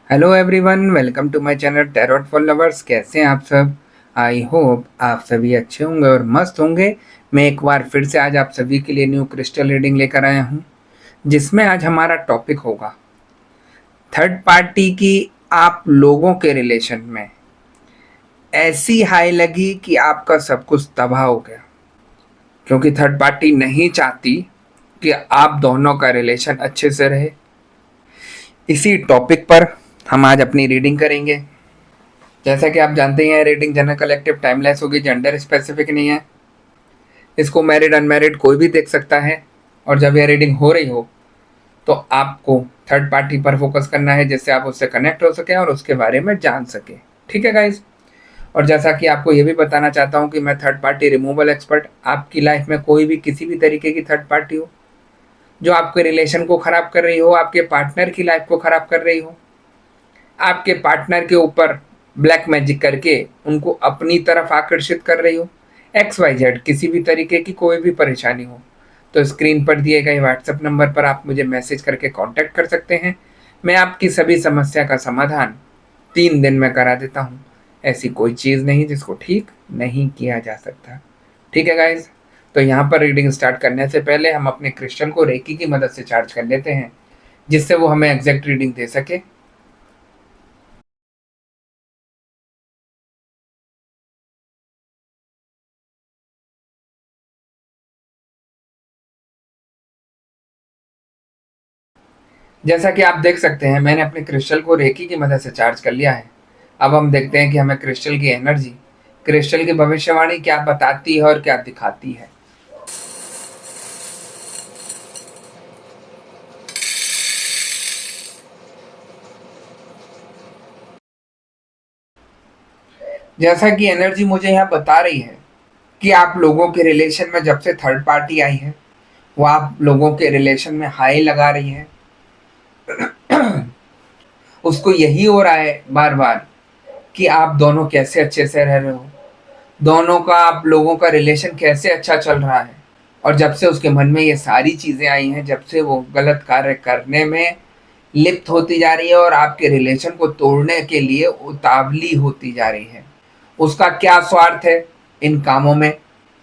Hello everyone, welcome to my channel tarot for lovers. कैसे हैं आप सब? आई होप आप सभी अच्छे होंगे और मस्त होंगे। मैं एक बार फिर से आज आप सभी के लिए न्यू क्रिस्टल रीडिंग लेकर आया हूं, जिसमें आज हमारा टॉपिक होगा थर्ड पार्टी की आप लोगों के रिलेशन में ऐसी हाई लगी कि आपका सब कुछ तबाह हो गया, क्योंकि थर्ड पार्टी नहीं चाहती कि आप दोनों का रिलेशन अच्छे से रहे। इसी टॉपिक पर हम आज अपनी रीडिंग करेंगे। जैसा कि आप जानते हैं, रीडिंग जनरल कलेक्टिव टाइमलेस होगी, जेंडर स्पेसिफिक नहीं है। इसको मैरिड अनमैरिड कोई भी देख सकता है। और जब यह रीडिंग हो रही हो तो आपको थर्ड पार्टी पर फोकस करना है, जिससे आप उससे कनेक्ट हो सकें और उसके बारे में जान सकें। ठीक है गाइज? और जैसा कि आपको ये भी बताना चाहता हूँ कि मैं थर्ड पार्टी रिमूवल एक्सपर्ट। आपकी लाइफ में कोई भी किसी भी तरीके की थर्ड पार्टी हो जो आपके रिलेशन को ख़राब कर रही हो, आपके पार्टनर की लाइफ को ख़राब कर रही हो, आपके पार्टनर के ऊपर ब्लैक मैजिक करके उनको अपनी तरफ आकर्षित कर रही हो, XYZ किसी भी तरीके की कोई भी परेशानी हो, तो स्क्रीन पर दिए गए व्हाट्सएप नंबर पर आप मुझे मैसेज करके कांटेक्ट कर सकते हैं। मैं आपकी सभी समस्या का समाधान 3 दिन में करा देता हूँ। ऐसी कोई चीज़ नहीं जिसको ठीक नहीं किया जा सकता। ठीक है गाइज? तो यहाँ पर रीडिंग स्टार्ट करने से पहले हम अपने क्रिस्टल को रेकी की मदद से चार्ज कर लेते हैं, जिससे वो हमें एग्जैक्ट रीडिंग दे सके। जैसा कि आप देख सकते हैं, मैंने अपने क्रिस्टल को रेकी की मदद से चार्ज कर लिया है। अब हम देखते हैं कि हमें क्रिस्टल की एनर्जी, क्रिस्टल की भविष्यवाणी क्या बताती है और क्या दिखाती है। जैसा कि एनर्जी मुझे यहाँ बता रही है कि आप लोगों के रिलेशन में जब से थर्ड पार्टी आई है, वो आप लोगों के रिलेशन में हाई लगा रही है। उसको यही हो रहा है बार बार कि आप दोनों कैसे अच्छे से रह रहे हो, दोनों का आप लोगों का रिलेशन कैसे अच्छा चल रहा है। और जब से उसके मन में ये सारी चीज़ें आई हैं, जब से वो गलत कार्य करने में लिप्त होती जा रही है और आपके रिलेशन को तोड़ने के लिए उतावली होती जा रही है, उसका क्या स्वार्थ है इन कामों में,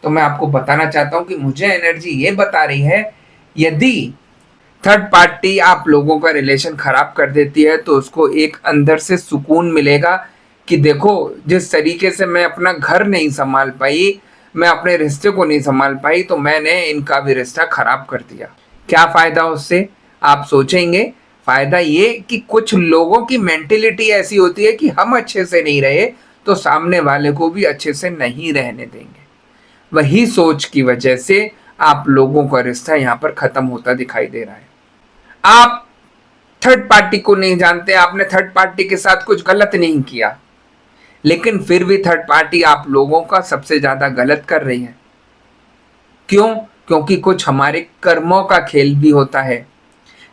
तो मैं आपको बताना चाहता हूँ कि मुझे एनर्जी ये बता रही है, यदि थर्ड पार्टी आप लोगों का रिलेशन खराब कर देती है तो उसको एक अंदर से सुकून मिलेगा कि देखो, जिस तरीके से मैं अपना घर नहीं संभाल पाई, मैं अपने रिश्ते को नहीं संभाल पाई, तो मैंने इनका भी रिश्ता खराब कर दिया। क्या फ़ायदा उससे? आप सोचेंगे, फ़ायदा ये कि कुछ लोगों की मेंटेलिटी ऐसी होती है कि हम अच्छे से नहीं रहे तो सामने वाले को भी अच्छे से नहीं रहने देंगे। वही सोच की वजह से आप लोगों का रिश्ता यहाँ पर ख़त्म होता दिखाई दे रहा है। आप थर्ड पार्टी को नहीं जानते, आपने थर्ड पार्टी के साथ कुछ गलत नहीं किया, लेकिन फिर भी थर्ड पार्टी आप लोगों का सबसे ज्यादा गलत कर रही है। क्यों? क्योंकि कुछ हमारे कर्मों का खेल भी होता है।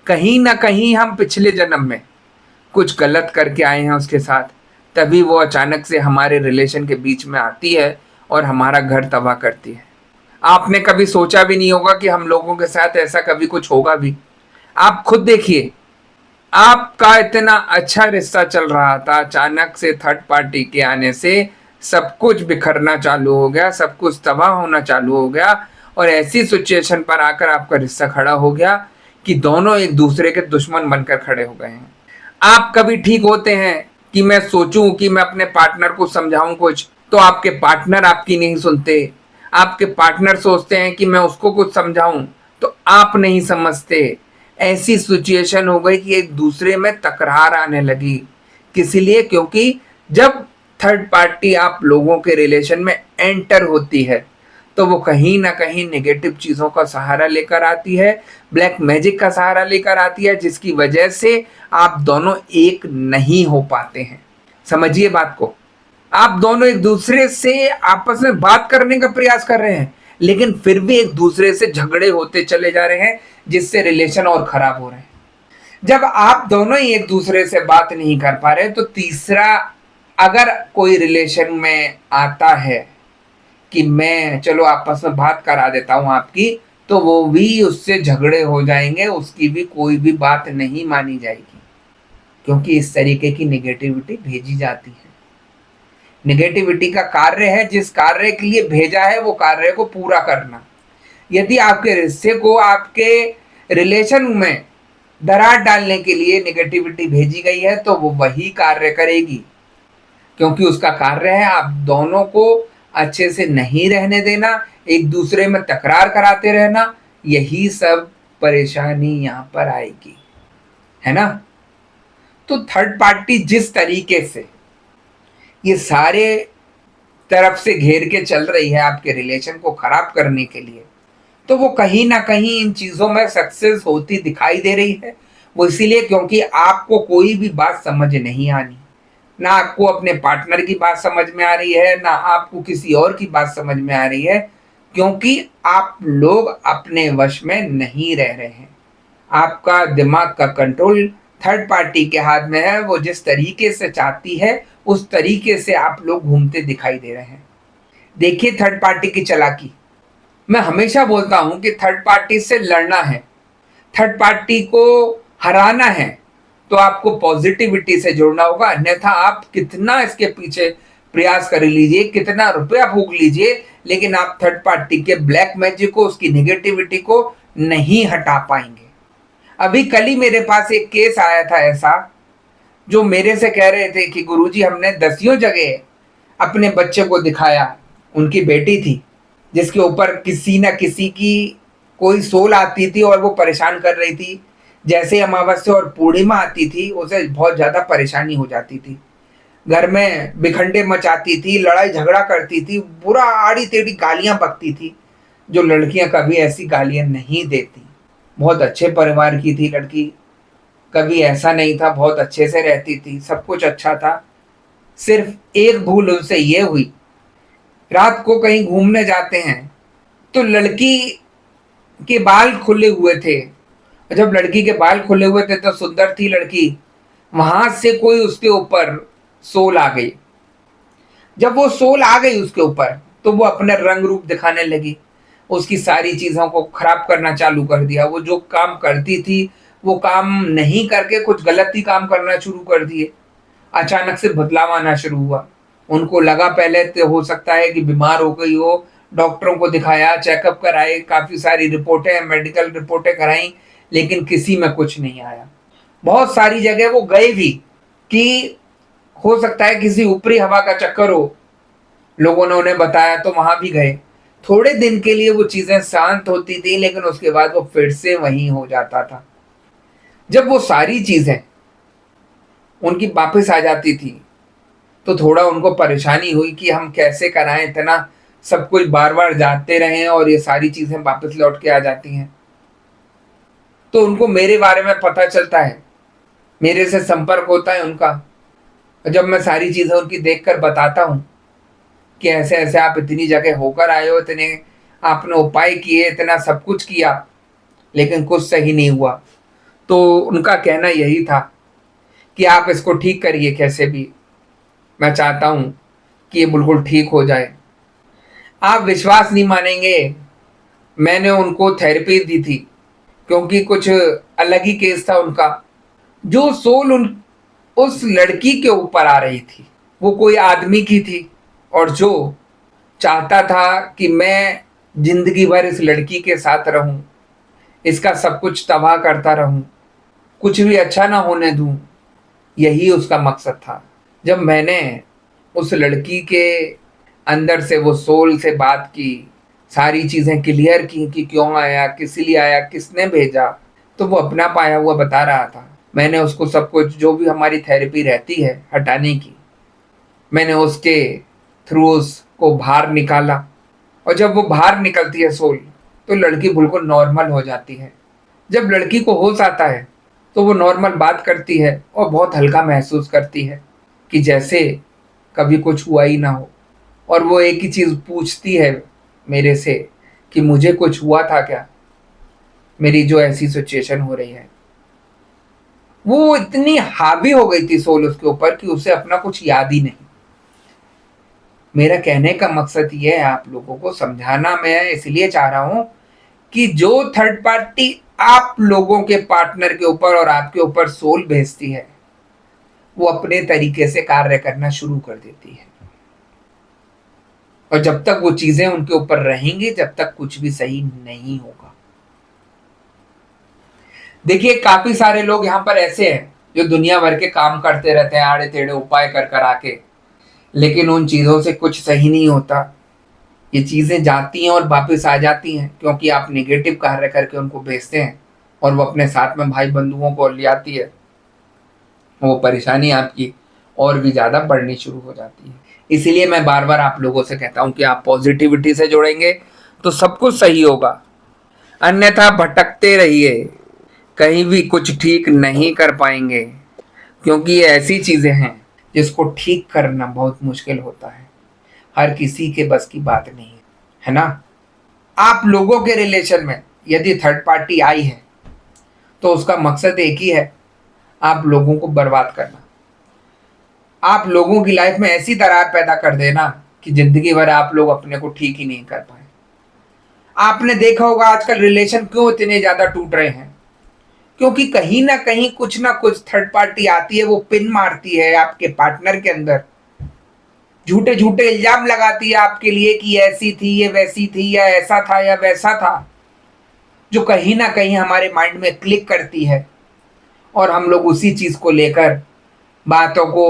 कहीं ना कहीं हम पिछले जन्म में कुछ गलत करके आए हैं उसके साथ, तभी वो अचानक से हमारे रिलेशन के बीच में आती है और हमारा घर तबाह करती है। आपने कभी सोचा भी नहीं होगा कि हम लोगों के साथ ऐसा कभी कुछ होगा भी। आप खुद देखिए, आपका इतना अच्छा रिश्ता चल रहा था, अचानक से थर्ड पार्टी के आने से सब कुछ बिखरना चालू हो गया, सब कुछ तबाह होना चालू हो गया। और ऐसी सिचुएशन पर आकर आपका रिश्ता खड़ा हो गया कि दोनों एक दूसरे के दुश्मन बनकर खड़े हो गए हैं। आप कभी ठीक होते हैं कि मैं सोचूं कि मैं अपने पार्टनर को समझाऊं कुछ, तो आपके पार्टनर आपकी नहीं सुनते। आपके पार्टनर सोचते हैं कि मैं उसको कुछ समझाऊं, तो आप नहीं समझते। ऐसी सिचुएशन हो गई कि एक दूसरे में तकरार आने लगी। किस लिए? क्योंकि जब थर्ड पार्टी आप लोगों के रिलेशन में एंटर होती है तो वो कहीं ना कहीं नेगेटिव चीज़ों का सहारा लेकर आती है, ब्लैक मैजिक का सहारा लेकर आती है, जिसकी वजह से आप दोनों एक नहीं हो पाते हैं। समझिए बात को। आप दोनों एक दूसरे से आपस में बात करने का प्रयास कर रहे हैं, लेकिन फिर भी एक दूसरे से झगड़े होते चले जा रहे हैं, जिससे रिलेशन और खराब हो रहे हैं। जब आप दोनों ही एक दूसरे से बात नहीं कर पा रहे, तो तीसरा अगर कोई रिलेशन में आता है कि मैं चलो आपस में बात करा देता हूं आपकी, तो वो भी उससे झगड़े हो जाएंगे, उसकी भी कोई भी बात नहीं मानी जाएगी। क्योंकि इस तरीके की नेगेटिविटी भेजी जाती है। नेगेटिविटी का कार्य है, जिस कार्य के लिए भेजा है वो कार्य को पूरा करना। यदि आपके रिश्ते को, आपके रिलेशन में दरार डालने के लिए नेगेटिविटी भेजी गई है तो वो वही कार्य करेगी, क्योंकि उसका कार्य है आप दोनों को अच्छे से नहीं रहने देना, एक दूसरे में तकरार कराते रहना। यही सब परेशानी यहाँ पर आएगी, है ना। तो थर्ड पार्टी जिस तरीके से ये सारे तरफ से घेर के चल रही है आपके रिलेशन को खराब करने के लिए, तो वो कहीं ना कहीं इन चीजों में सक्सेस होती दिखाई दे रही है। वो इसीलिए क्योंकि आपको कोई भी बात समझ नहीं आनी, ना आपको अपने पार्टनर की बात समझ में आ रही है, ना आपको किसी और की बात समझ में आ रही है, क्योंकि आप लोग अपने वश में नहीं रह रहे हैं। आपका दिमाग का कंट्रोल थर्ड पार्टी के हाथ में है। वो जिस तरीके से चाहती है उस तरीके से आप लोग घूमते दिखाई दे रहे हैं। देखिए थर्ड पार्टी की चालाकी, मैं हमेशा बोलता हूं कि थर्ड पार्टी से लड़ना है, थर्ड पार्टी को हराना है, तो आपको पॉजिटिविटी से जुड़ना होगा। अन्यथा आप कितना इसके पीछे प्रयास कर लीजिए, कितना रुपया फूक लीजिए, लेकिन आप थर्ड पार्टी के ब्लैक मैजिक को, उसकी नेगेटिविटी को नहीं हटा पाएंगे। अभी कल ही मेरे पास एक केस आया था ऐसा, जो मेरे से कह रहे थे कि गुरुजी हमने दसियों जगह अपने बच्चे को दिखाया। उनकी बेटी थी जिसके ऊपर किसी ना किसी की कोई सोल आती थी और वो परेशान कर रही थी। जैसे अमावस्या और पूर्णिमा आती थी उसे बहुत ज्यादा परेशानी हो जाती थी, घर में बिखंडे मचाती थी, लड़ाई झगड़ा करती थी, बुरा आड़ी टेढ़ी गालियां बकती थी, जो लड़कियां कभी ऐसी गालियां नहीं देती। बहुत अच्छे परिवार की थी लड़की, कभी ऐसा नहीं था, बहुत अच्छे से रहती थी, सब कुछ अच्छा था। सिर्फ एक भूल उनसे ये हुई, रात को कहीं घूमने जाते हैं तो लड़की के बाल खुले हुए थे। जब लड़की के बाल खुले हुए थे तो सुंदर थी लड़की, वहां से कोई उसके ऊपर सोल आ गई। जब वो सोल आ गई उसके ऊपर तो वो अपने रंग रूप दिखाने लगी, उसकी सारी चीजों को खराब करना चालू कर दिया। वो जो काम करती थी वो काम नहीं करके कुछ गलत ही काम करना शुरू कर दिए। अचानक से बदलाव आना शुरू हुआ। उनको लगा पहले तो हो सकता है कि बीमार हो गई हो, डॉक्टरों को दिखाया, चेकअप कराए, काफी सारी रिपोर्टें, मेडिकल रिपोर्टें कराई, लेकिन किसी में कुछ नहीं आया। बहुत सारी जगह वो गए भी कि हो सकता है किसी ऊपरी हवा का चक्कर हो, लोगों ने उन्हें बताया तो वहां भी गए। थोड़े दिन के लिए वो चीजें शांत होती थी, लेकिन उसके बाद वो फिर से वहीं हो जाता था। जब वो सारी चीजें उनकी वापस आ जाती थी तो थोड़ा उनको परेशानी हुई कि हम कैसे कराएं, इतना सब कुछ बार बार जाते रहे और ये सारी चीजें वापस लौट के आ जाती हैं। तो उनको मेरे बारे में पता चलता है, मेरे से संपर्क होता है उनका। जब मैं सारी चीजें उनकी देखकर बताता हूँ कि ऐसे ऐसे आप इतनी जगह होकर आए हो, इतने आपने उपाय किए, इतना सब कुछ किया, लेकिन कुछ सही नहीं हुआ, तो उनका कहना यही था कि आप इसको ठीक करिए कैसे भी, मैं चाहता हूं कि ये बिल्कुल ठीक हो जाए। आप विश्वास नहीं मानेंगे, मैंने उनको थेरेपी दी थी, क्योंकि कुछ अलग ही केस था उनका। जो सोल उस लड़की के ऊपर आ रही थी वो कोई आदमी की थी, और जो चाहता था कि मैं जिंदगी भर इस लड़की के साथ रहूं, इसका सब कुछ तबाह करता रहूं, कुछ भी अच्छा ना होने दूं, यही उसका मकसद था। जब मैंने उस लड़की के अंदर से, वो सोल से बात की, सारी चीजें क्लियर की कि क्यों आया, किस लिए आया, किसने भेजा, तो वो अपना पाया हुआ बता रहा था। मैंने उसको सब कुछ, जो भी हमारी थेरेपी रहती है हटाने की, मैंने उसके थ्रू उसको बाहर निकाला। और जब वो बाहर निकलती है सोल, तो लड़की बिल्कुल नॉर्मल हो जाती है। जब लड़की को होश आता है तो वो नॉर्मल बात करती है और बहुत हल्का महसूस करती है कि जैसे कभी कुछ हुआ ही ना हो। और वो एक ही चीज़ पूछती है मेरे से कि मुझे कुछ हुआ था क्या, मेरी जो ऐसी सिचुएशन हो रही है। वो इतनी हावी हो गई थी सोल उसके ऊपर कि उसे अपना कुछ याद ही नहीं। मेरा कहने का मकसद ये है आप लोगों को समझाना, मैं इसलिए चाह रहा हूं कि जो थर्ड पार्टी आप लोगों के पार्टनर के ऊपर और आपके ऊपर सोल भेजती है, वो अपने तरीके से कार्य करना शुरू कर देती है। और जब तक वो चीजें उनके ऊपर रहेंगी, जब तक कुछ भी सही नहीं होगा। देखिए, काफी सारे लोग यहाँ पर ऐसे हैं जो दुनिया भर के काम करते रहते हैं, आड़े टेढ़े उपाय कर कर आके, लेकिन उन चीजों से कुछ सही नहीं होता। ये चीजें जाती हैं और वापस आ जाती हैं, क्योंकि आप नेगेटिव कार्य करके उनको भेजते हैं और वो अपने साथ में भाई बंधुओं को ले आती है। वो परेशानी आपकी और भी ज्यादा बढ़नी शुरू हो जाती है। इसीलिए मैं बार बार आप लोगों से कहता हूं कि आप पॉजिटिविटी से जुड़ेंगे तो सब कुछ सही होगा, अन्यथा भटकते रहिए, कहीं भी कुछ ठीक नहीं कर पाएंगे, क्योंकि ये ऐसी चीजें हैं जिसको ठीक करना बहुत मुश्किल होता है। हर किसी के बस की बात नहीं है ना। आप लोगों के रिलेशन में यदि थर्ड पार्टी आई है तो उसका मकसद एक ही है, आप लोगों को बर्बाद करना, आप लोगों की लाइफ में ऐसी दरार पैदा कर देना कि जिंदगी भर आप लोग अपने को ठीक ही नहीं कर पाए। आपने देखा होगा आजकल रिलेशन क्यों इतने ज्यादा टूट रहे हैं, क्योंकि कहीं ना कुछ थर्ड पार्टी आती है, वो पिन मारती है आपके पार्टनर के अंदर, झूठे झूठे इल्जाम लगाती है आपके लिए कि ऐसी थी, ये वैसी थी, या ऐसा था या वैसा था, जो कहीं ना कहीं हमारे माइंड में क्लिक करती है और हम लोग उसी चीज को लेकर बातों को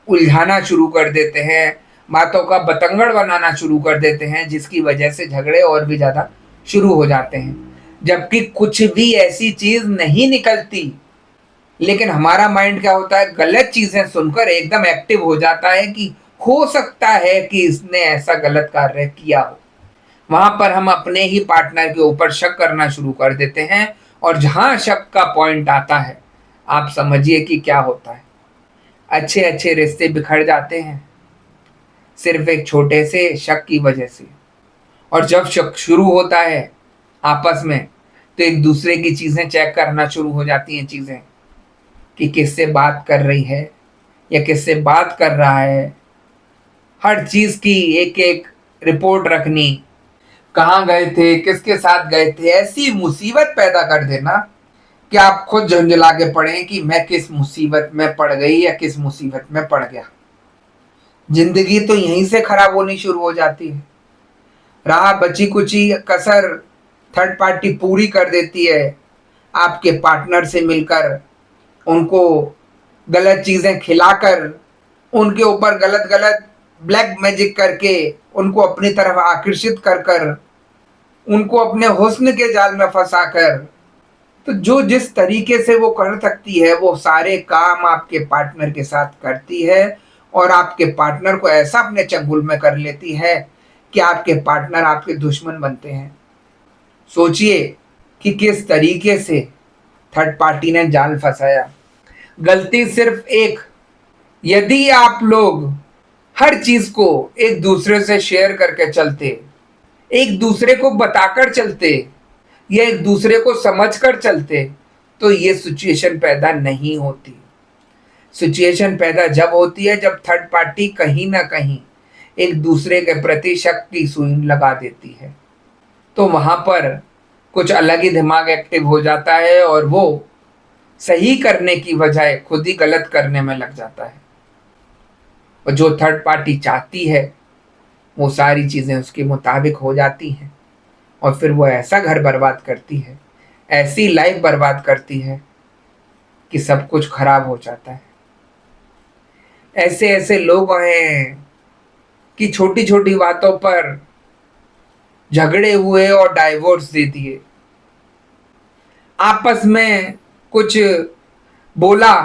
उलझाना शुरू कर देते हैं, बातों का बतंगड़ बनाना शुरू कर देते हैं, जिसकी वजह से झगड़े और भी ज्यादा शुरू हो जाते हैं। जबकि कुछ भी ऐसी चीज नहीं निकलती, लेकिन हमारा माइंड क्या होता है, गलत चीजें सुनकर एकदम एक्टिव हो जाता है कि हो सकता है कि इसने ऐसा गलत कार्य किया हो। वहां पर हम अपने ही पार्टनर के ऊपर शक करना शुरू कर देते हैं, और जहां शक का पॉइंट आता है, आप समझिए कि क्या होता है। अच्छे अच्छे रिश्ते बिखर जाते हैं सिर्फ एक छोटे से शक की वजह से। और जब शक शुरू होता है आपस में, तो एक दूसरे की चीजें चेक करना शुरू हो जाती हैं, चीजें कि किससे बात कर रही है या किससे बात कर रहा है, हर चीज की एक एक रिपोर्ट रखनी, कहाँ गए थे, किसके साथ गए थे, ऐसी मुसीबत पैदा कर देना कि आप खुद झंझला के पड़े कि मैं किस मुसीबत में पड़ गई या किस मुसीबत में पड़ गया। जिंदगी तो यहीं से खराब होनी शुरू हो जाती है। राह बची कुची कसर थर्ड पार्टी पूरी कर देती है, आपके पार्टनर से मिलकर, उनको गलत चीजें खिलाकर, उनके ऊपर गलत गलत ब्लैक मैजिक करके, उनको अपनी तरफ आकर्षित कर कर, उनको अपने हुस्न के जाल में फंसाकर, तो जो जिस तरीके से वो कर सकती है वो सारे काम आपके पार्टनर के साथ करती है, और आपके पार्टनर को ऐसा अपने चंगुल में कर लेती है कि आपके पार्टनर आपके दुश्मन बनते हैं। सोचिए कि किस तरीके से थर्ड पार्टी ने जाल फंसाया। गलती सिर्फ एक, यदि आप लोग हर चीज को एक दूसरे से शेयर करके चलते, एक दूसरे को बताकर चलते, या एक दूसरे को समझकर चलते, तो ये सिचुएशन पैदा नहीं होती। सिचुएशन पैदा जब होती है जब थर्ड पार्टी कहीं ना कहीं एक दूसरे के प्रति शक की सुई लगा देती है, तो वहां पर कुछ अलग ही दिमाग एक्टिव हो जाता है और वो सही करने की बजाय खुद ही गलत करने में लग जाता है। और जो थर्ड पार्टी चाहती है वो सारी चीजें उसके मुताबिक हो जाती हैं, और फिर वो ऐसा घर बर्बाद करती है, ऐसी लाइफ बर्बाद करती है कि सब कुछ खराब हो जाता है। ऐसे ऐसे लोग हैं कि छोटी छोटी बातों पर झगड़े हुए और डाइवोर्स दे दिए, आपस में कुछ बोला,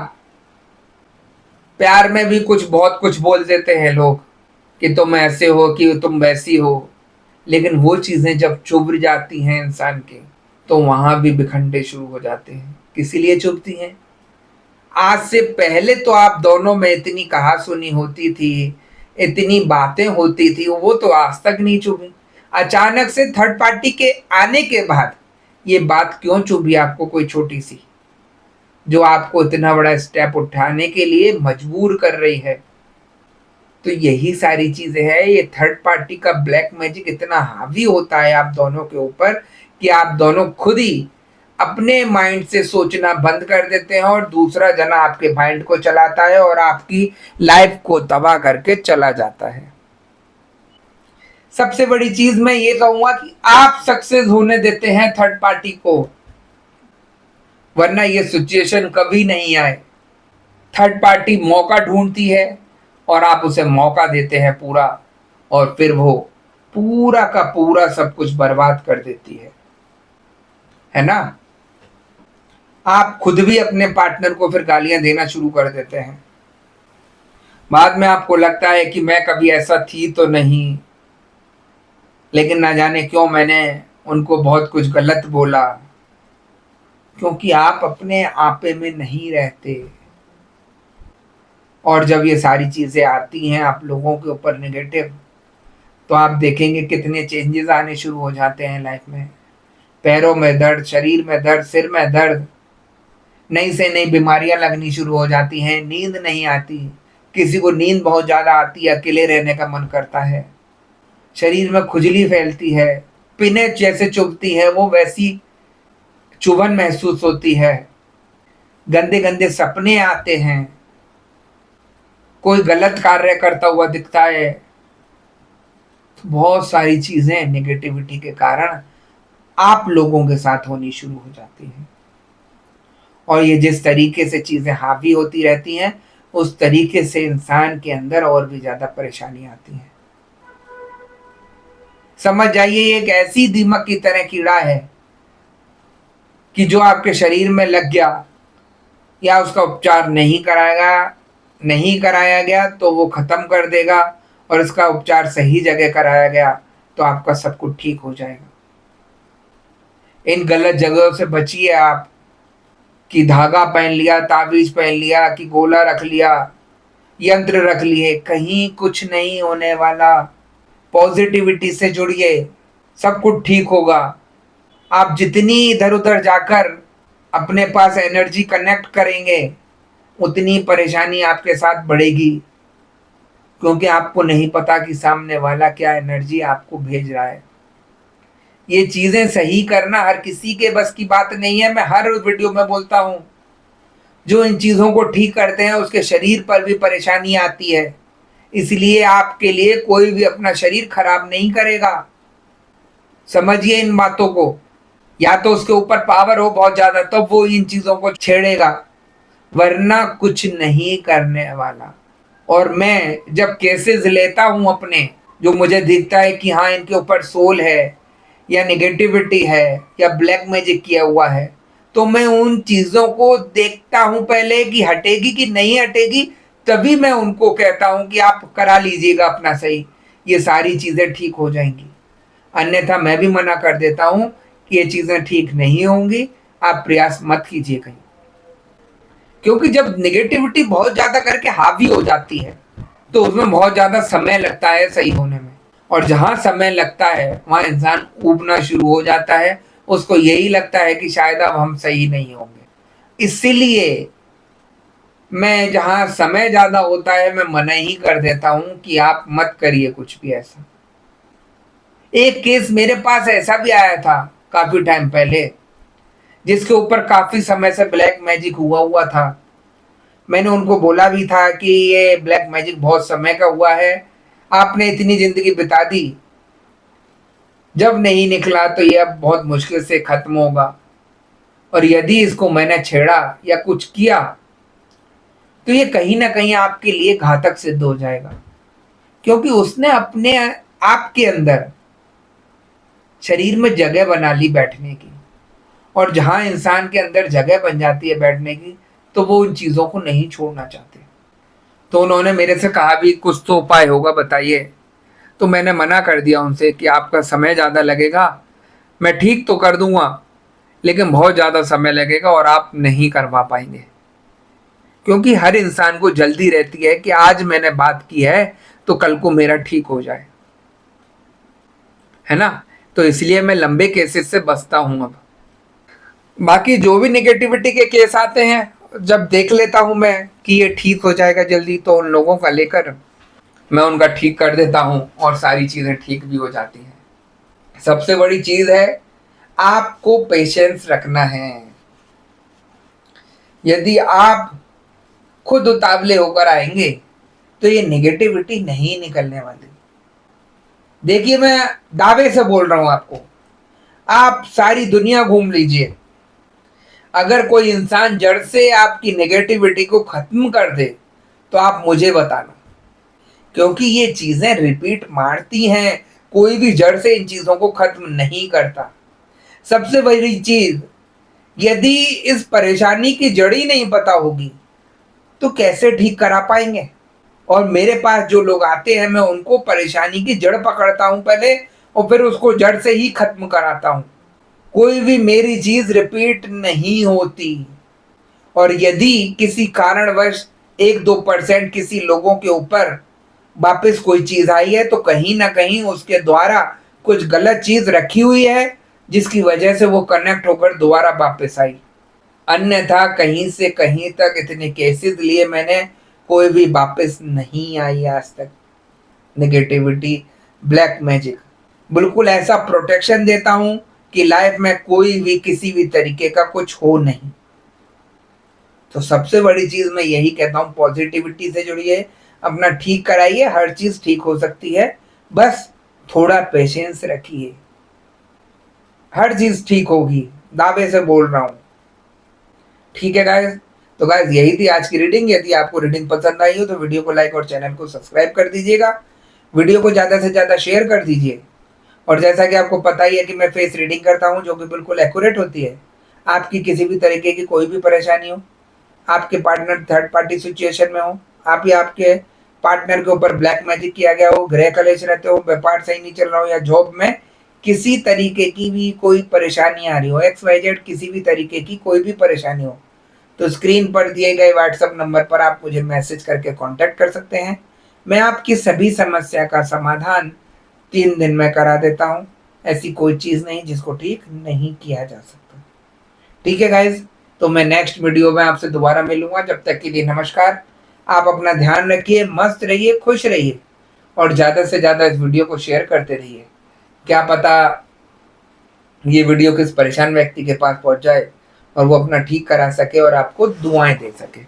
प्यार में भी कुछ बहुत कुछ बोल देते हैं लोग कि तुम ऐसे हो कि तुम वैसी हो, लेकिन वो चीजें जब चुभ जाती हैं इंसान के, तो वहां भी बिखंडे शुरू हो जाते हैं। किसी लिए चुभती हैं? आज से पहले तो आप दोनों में इतनी कहा सुनी होती थी, इतनी बातें होती थी, वो तो आज तक नहीं चुभी। अचानक से थर्ड पार्टी के आने के बाद ये बात क्यों चुभी आपको, कोई छोटी सी, जो आपको इतना बड़ा स्टेप उठाने के लिए मजबूर कर रही है? तो यही सारी चीजें हैं। ये थर्ड पार्टी का ब्लैक मैजिक इतना हावी होता है आप दोनों के ऊपर कि आप दोनों खुद ही अपने माइंड से सोचना बंद कर देते हैं और दूसरा जना आपके माइंड को चलाता है और आपकी लाइफ को तबाह करके चला जाता है। सबसे बड़ी चीज मैं ये कहूंगा कि आप सक्सेस होने देते हैं थर्ड पार्टी को, वरना ये सिचुएशन कभी नहीं आए। थर्ड पार्टी मौका ढूंढती है और आप उसे मौका देते हैं पूरा, और फिर वो पूरा का पूरा सब कुछ बर्बाद कर देती है ना। आप खुद भी अपने पार्टनर को फिर गालियां देना शुरू कर देते हैं। बाद में आपको लगता है कि मैं कभी ऐसा थी तो नहीं, लेकिन ना जाने क्यों मैंने उनको बहुत कुछ गलत बोला, क्योंकि आप अपने आपे में नहीं रहते। और जब ये सारी चीजें आती हैं आप लोगों के ऊपर नेगेटिव, तो आप देखेंगे कितने चेंजेस आने शुरू हो जाते हैं लाइफ में। पैरों में दर्द, शरीर में दर्द, सिर में दर्द, नई से नई बीमारियां लगनी शुरू हो जाती हैं, नींद नहीं आती, किसी को नींद बहुत ज़्यादा आती है, अकेले रहने का मन करता है, शरीर में खुजली फैलती है, पिने जैसे चुभती है वो वैसी चुभन महसूस होती है, गंदे गंदे सपने आते हैं, कोई गलत कार्य करता हुआ दिखता है। तो बहुत सारी चीज़ें नेगेटिविटी के कारण आप लोगों के साथ होनी शुरू हो जाती हैं, और ये जिस तरीके से चीज़ें हावी होती रहती हैं उस तरीके से इंसान के अंदर और भी ज़्यादा परेशानी आती है। समझ जाइए ये एक ऐसी दीमक की तरह कीड़ा है कि जो आपके शरीर में लग गया या उसका उपचार नहीं कराया गया तो वो ख़त्म कर देगा, और इसका उपचार सही जगह कराया गया तो आपका सब कुछ ठीक हो जाएगा। इन गलत जगहों से बचिए आप, कि धागा पहन लिया, ताबीज पहन लिया, कि गोला रख लिया, यंत्र रख लिए, कहीं कुछ नहीं होने वाला। पॉजिटिविटी से जुड़िए, सब कुछ ठीक होगा। आप जितनी इधर उधर जाकर अपने पास एनर्जी कनेक्ट करेंगे उतनी परेशानी आपके साथ बढ़ेगी, क्योंकि आपको नहीं पता कि सामने वाला क्या एनर्जी आपको भेज रहा है। ये चीज़ें सही करना हर किसी के बस की बात नहीं है। मैं हर वीडियो में बोलता हूँ, जो इन चीज़ों को ठीक करते हैं उसके शरीर पर भी परेशानी आती है, इसलिए आपके लिए कोई भी अपना शरीर खराब नहीं करेगा। समझिए इन बातों को। या तो उसके ऊपर पावर हो बहुत ज़्यादा तब वो इन चीज़ों को छेड़ेगा, वरना कुछ नहीं करने वाला। और मैं जब केसेस लेता हूँ अपने, जो मुझे दिखता है कि हाँ इनके ऊपर सोल है या नेगेटिविटी है या ब्लैक मैजिक किया हुआ है, तो मैं उन चीज़ों को देखता हूँ पहले कि हटेगी कि नहीं हटेगी, तभी मैं उनको कहता हूँ कि आप करा लीजिएगा अपना सही, ये सारी चीज़ें ठीक हो जाएंगी। अन्यथा मैं भी मना कर देता हूँ कि ये चीज़ें ठीक नहीं होंगी, आप प्रयास मत कीजिए कहीं। क्योंकि जब नेगेटिविटी बहुत ज़्यादा करके हावी हो जाती है तो उसमें बहुत ज़्यादा समय लगता है सही होने में, और जहाँ समय लगता है वहाँ इंसान ऊबना शुरू हो जाता है। उसको यही लगता है कि शायद अब हम सही नहीं होंगे। इसीलिए मैं जहाँ समय ज़्यादा होता है मैं मना ही कर देता हूँ कि आप मत करिए कुछ भी ऐसा। एक केस मेरे पास ऐसा भी आया था काफ़ी टाइम पहले, जिसके ऊपर काफ़ी समय से ब्लैक मैजिक हुआ था। मैंने उनको बोला भी था कि ये ब्लैक मैजिक बहुत समय का हुआ है, आपने इतनी ज़िंदगी बिता दी, जब नहीं निकला तो ये अब बहुत मुश्किल से ख़त्म होगा, और यदि इसको मैंने छेड़ा या कुछ किया तो ये कहीं ना कहीं आपके लिए घातक सिद्ध हो जाएगा, क्योंकि उसने अपने आप के अंदर शरीर में जगह बना ली बैठने की, और जहाँ इंसान के अंदर जगह बन जाती है बैठने की तो वो उन चीज़ों को नहीं छोड़ना चाहते। तो उन्होंने मेरे से कहा भी कुछ तो उपाय होगा बताइए, तो मैंने मना कर दिया उनसे कि आपका समय ज़्यादा लगेगा, मैं ठीक तो कर दूंगा लेकिन बहुत ज़्यादा समय लगेगा और आप नहीं करवा पाएंगे, क्योंकि हर इंसान को जल्दी रहती है कि आज मैंने बात की है तो कल को मेरा ठीक हो जाए, है ना। तो इसलिए मैं लंबे केसेस से बचता हूँ। अब बाकी जो भी नेगेटिविटी के केस आते हैं जब देख लेता हूँ मैं कि ये ठीक हो जाएगा जल्दी, तो उन लोगों का लेकर मैं उनका ठीक कर देता हूँ और सारी चीज़ें ठीक भी हो जाती हैं। सबसे बड़ी चीज़ है आपको पेशेंस रखना है। यदि आप खुद उतावले होकर आएंगे तो ये नेगेटिविटी नहीं निकलने वाली। देखिए, मैं दावे से बोल रहा हूं आपको, आप सारी दुनिया घूम लीजिए, अगर कोई इंसान जड़ से आपकी नेगेटिविटी को खत्म कर दे तो आप मुझे बताना, क्योंकि ये चीजें रिपीट मारती हैं। कोई भी जड़ से इन चीजों को खत्म नहीं करता। सबसे बड़ी चीज, यदि इस परेशानी की जड़ ही नहीं पता होगी तो कैसे ठीक करा पाएंगे। और मेरे पास जो लोग आते हैं, मैं उनको परेशानी की जड़ पकड़ता हूं पहले, और फिर उसको जड़ से ही खत्म कराता हूं। कोई भी मेरी चीज रिपीट नहीं होती। और यदि किसी कारणवश 1-2% किसी लोगों के ऊपर वापस कोई चीज आई है तो कहीं ना कहीं उसके द्वारा कुछ गलत चीज रखी हुई है, जिसकी वजह से वो कनेक्ट होकर दोबारा वापस आई। अन्यथा कहीं से कहीं तक इतने केसेस लिए मैंने, कोई भी वापस नहीं आई आज तक। नेगेटिविटी, ब्लैक मैजिक, बिल्कुल ऐसा प्रोटेक्शन देता हूं कि लाइफ में कोई भी किसी भी तरीके का कुछ हो नहीं। तो सबसे बड़ी चीज मैं यही कहता हूं, पॉजिटिविटी से जुड़िए, अपना ठीक कराइए, हर चीज ठीक हो सकती है। बस थोड़ा पेशेंस रखिए, हर चीज ठीक होगी, दावे से बोल रहा हूं। ठीक है गाइस, तो गाइस यही थी आज की रीडिंग। यदि आपको रीडिंग पसंद आई हो तो वीडियो को लाइक और चैनल को सब्सक्राइब कर दीजिएगा। वीडियो को ज़्यादा से ज़्यादा शेयर कर दीजिए। और जैसा कि आपको पता ही है कि मैं फेस रीडिंग करता हूं, जो कि बिल्कुल एक्यूरेट होती है। आपकी किसी भी तरीके की कोई भी परेशानी हो, आपके पार्टनर थर्ड पार्टी सिचुएशन में हो, आप या आपके पार्टनर के ऊपर ब्लैक मैजिक किया गया हो, गृह कलेश रहते हो, व्यापार सही नहीं चल रहा हो, या जॉब में किसी तरीके की भी कोई परेशानी आ रही हो, XYZ किसी भी तरीके की कोई भी परेशानी हो, तो स्क्रीन पर दिए गए व्हाट्सएप नंबर पर आप मुझे मैसेज करके कांटेक्ट कर सकते हैं। मैं आपकी सभी समस्या का समाधान 3 दिन में करा देता हूं। ऐसी कोई चीज़ नहीं जिसको ठीक नहीं किया जा सकता। ठीक है गाइज, तो मैं नेक्स्ट वीडियो में आपसे दोबारा मिलूंगा। जब तक के लिए नमस्कार। आप अपना ध्यान रखिए, मस्त रहिए, खुश रहिए, और ज़्यादा से ज़्यादा इस वीडियो को शेयर करते रहिए। क्या पता ये वीडियो किस परेशान व्यक्ति के पास पहुंच जाए और वो अपना ठीक करा सके और आपको दुआएं दे सके।